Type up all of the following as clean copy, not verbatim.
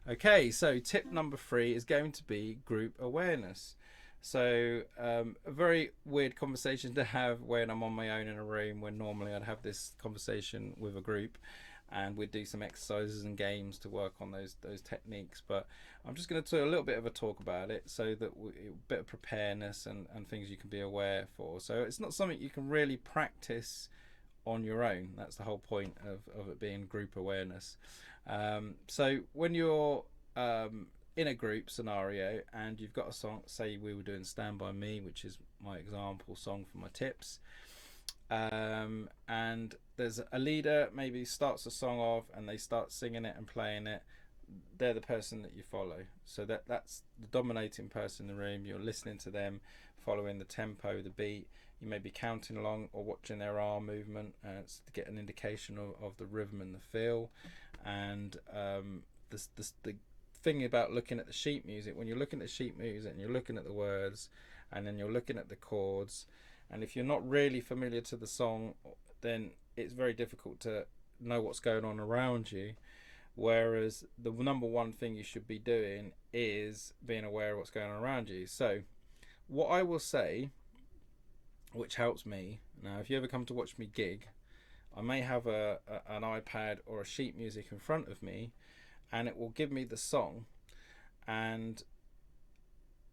Okay, so tip number 3 is going to be group awareness. So, a very weird conversation to have when I'm on my own in a room, when normally I'd have this conversation with a group and we'd do some exercises and games to work on those techniques. But I'm just going to do a little bit of a talk about it so that a bit of preparedness and things you can be aware for. So, it's not something you can really practice on your own. That's the whole point of it being group awareness. So when you're in a group scenario and you've got a song, say we were doing Stand By Me, which is my example song for my tips, and there's a leader maybe starts the song off and they start singing it and playing it. They're the person that you follow, so that's the dominating person in the room. You're listening to them, following the tempo, the beat. You may be counting along or watching their arm movement to get an indication of the rhythm and the feel. And the thing about looking at the sheet music, when you're looking at sheet music and you're looking at the words and then you're looking at the chords, and if you're not really familiar to the song, then it's very difficult to know what's going on around you. Whereas the number one thing you should be doing is being aware of what's going on around you. So what I will say, which helps me now, if you ever come to watch me gig, I may have an iPad or a sheet music in front of me, and it will give me the song and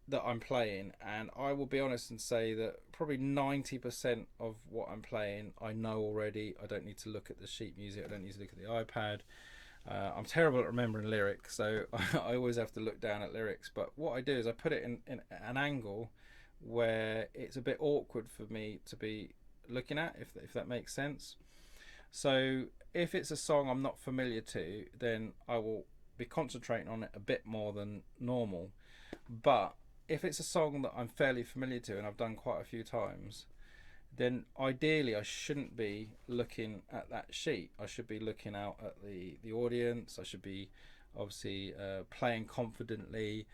that I'm playing, and I will be honest and say that probably 90% of what I'm playing I know already. I don't need to look at the sheet music, I don't need to look at the iPad. I'm terrible at remembering lyrics, so I always have to look down at lyrics. But what I do is I put it in an angle where it's a bit awkward for me to be looking at, if that makes sense. So if it's a song I'm not familiar to, then I will be concentrating on it a bit more than normal. But if it's a song that I'm fairly familiar to and I've done quite a few times, then ideally I shouldn't be looking at that sheet. I should be looking out at the audience. I should be obviously playing confidently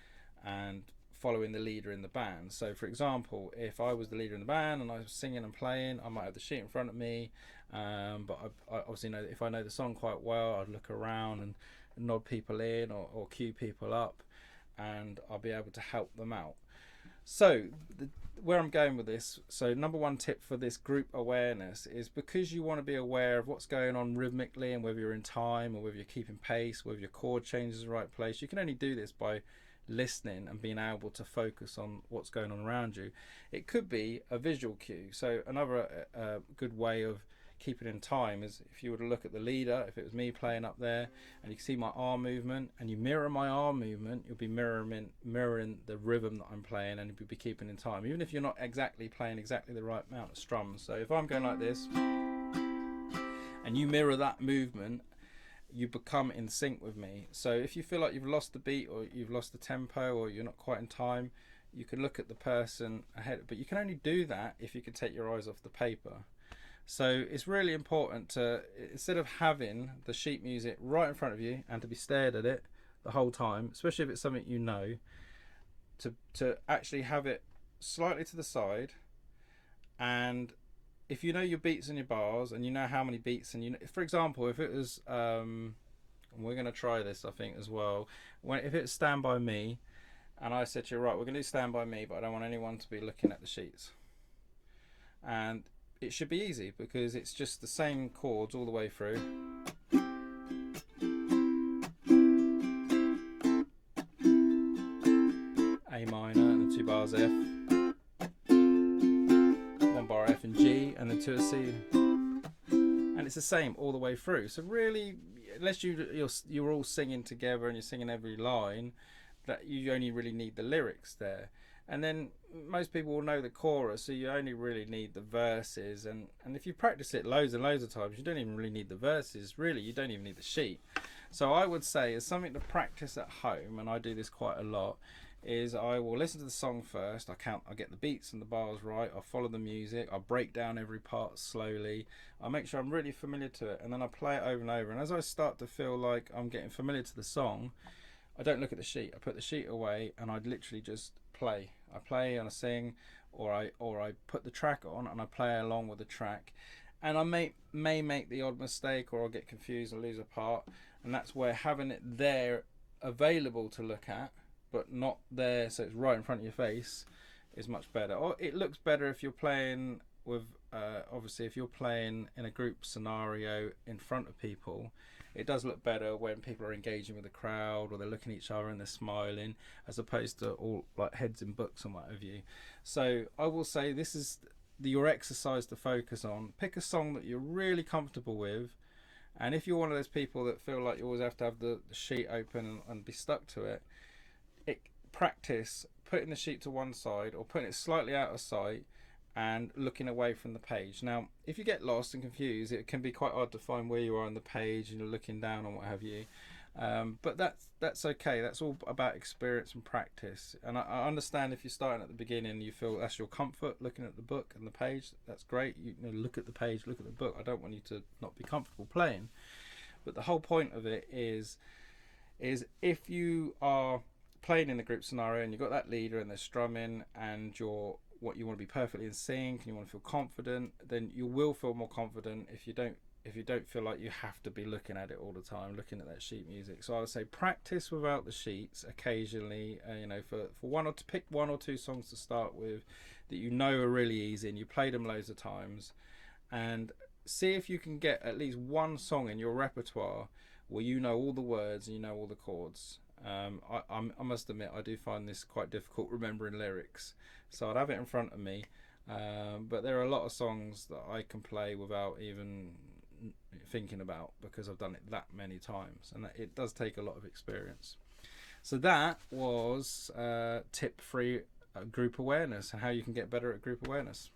and following the leader in the band. So for example, if I was the leader in the band and I was singing and playing, I might have the sheet in front of me, but I obviously know that if I know the song quite well, I'd look around and nod people in or cue people up, and I'll be able to help them out. So where I'm going with this, so number one tip for this group awareness is, because you want to be aware of what's going on rhythmically and whether you're in time or whether you're keeping pace, whether your chord changes in the right place. You can only do this by listening and being able to focus on what's going on around you. It could be a visual cue. So another good way of keeping in time is if you were to look at the leader, if it was me playing up there and you can see my arm movement and you mirror my arm movement, you'll be mirroring the rhythm that I'm playing, and you'll be keeping in time, even if you're not exactly playing exactly the right amount of strums. So if I'm going like this and you mirror that movement, you become in sync with me. So if you feel like you've lost the beat or you've lost the tempo or you're not quite in time, you can look at the person ahead, but you can only do that if you can take your eyes off the paper. So it's really important to, instead of having the sheet music right in front of you and to be stared at it the whole time, especially if it's something you know, to actually have it slightly to the side. And if you know your beats and your bars and you know how many beats, and you know, for example, if it was and we're going to try this I think as well, if it's Stand By Me and I said to you, right, we're going to do Stand By Me, but I don't want anyone to be looking at the sheets, and it should be easy because it's just the same chords all the way through. A minor and the 2 bars F, 1 bar F and G, and then 2 C, and it's the same all the way through. So really, unless you're all singing together and you're singing every line, that you only really need the lyrics there. And then most people will know the chorus, so you only really need the verses. And if you practice it loads and loads of times, you don't even really need the verses. Really, you don't even need the sheet. So I would say, as something to practice at home, and I do this quite a lot, is I will listen to the song first. I get the beats and the bars right. I follow the music. I break down every part slowly. I make sure I'm really familiar to it, and then I play it over and over. And as I start to feel like I'm getting familiar to the song, I don't look at the sheet. I put the sheet away and I literally just play. I play and I sing, or I put the track on and I play along with the track. And I may make the odd mistake, or I'll get confused and lose a part. And that's where having it there available to look at, but not there, so it's right in front of your face, is much better. Or it looks better if you're playing with, obviously, if you're playing in a group scenario in front of people. It does look better when people are engaging with the crowd, or they're looking at each other and they're smiling, as opposed to all like heads in books and what have you. So I will say this is your exercise to focus on. Pick a song that you're really comfortable with, and if you're one of those people that feel like you always have to have the sheet open and be stuck to it, practice putting the sheet to one side or putting it slightly out of sight and looking away from the page. Now, if you get lost and confused, it can be quite hard to find where you are on the page and you're looking down and what have you. But that's okay. That's all about experience and practice. And I understand if you're starting at the beginning, you feel that's your comfort, looking at the book and the page. That's great. You know, look at the page, look at the book. I don't want you to not be comfortable playing. But the whole point of it is if you are playing in a group scenario and you've got that leader and they're strumming and what you want to be perfectly in sync and you want to feel confident, then you will feel more confident if you don't feel like you have to be looking at it all the time, looking at that sheet music. So I would say practice without the sheets occasionally, for pick one or two songs to start with that you know are really easy and you played them loads of times, and see if you can get at least one song in your repertoire where you know all the words and you know all the chords. I must admit I do find this quite difficult remembering lyrics, so I'd have it in front of me, but there are a lot of songs that I can play without even thinking about because I've done it that many times, and it does take a lot of experience. So that was tip 3, group awareness, and how you can get better at group awareness.